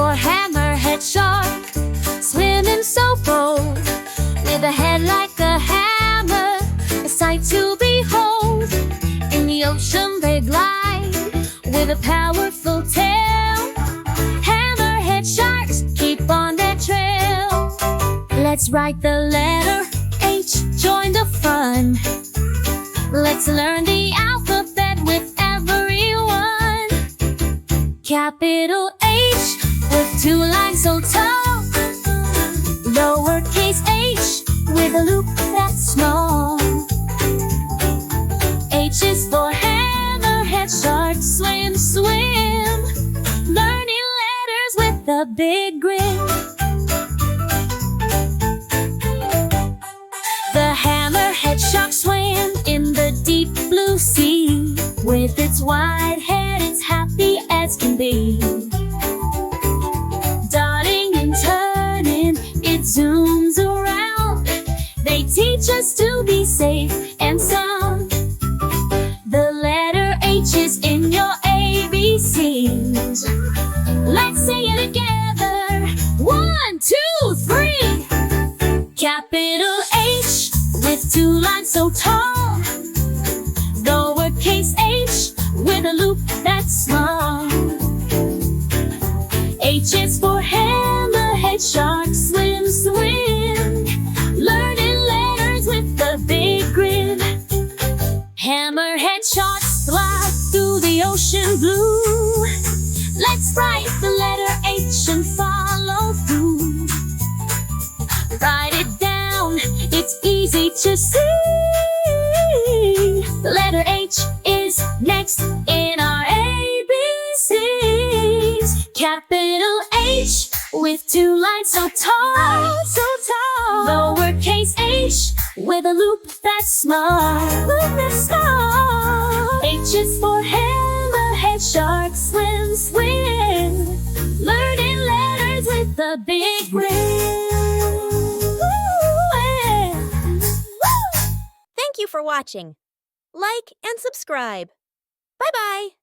for Hammerhead Shark, swimming so bold, with a head like a hammer, a sight to behold. In the ocean they glide, with a powerful tail. Hammerhead Sharks keep on their trail. Let's write the letter H, join the fun. Let's learn the alphabet with everyone. Capital H with two lines so tall. Lowercase h with a loop that's small. H is for Hammerhead Shark, swim, swim. Learning letters with a big grin. The Hammerhead Shark swam in the deep blue sea. With its wide head, it's happy as can be. Darting and turning, it zooms around. They teach us to be safe and sound. The letter H is in your ABCs. Let's say it together. 1, 2, 3. Capital H with two lines so tall. Lowercase h with a loop that's small. H is for Hammerhead Shark, swim, swim. Learning letters with a big grin. Hammerhead Sharks fly through the ocean blue. Let's write the letter H and follow through. Write it down, it's easy to see. The letter H is next in our ABCs. Capital H with two lines so tall, so tall. Lowercase h with a loop that's small, loop that's small. H is for Hammerhead Shark, swim, swim. Learning letters with a big grin. Thank you for watching. Like and subscribe. Bye-bye.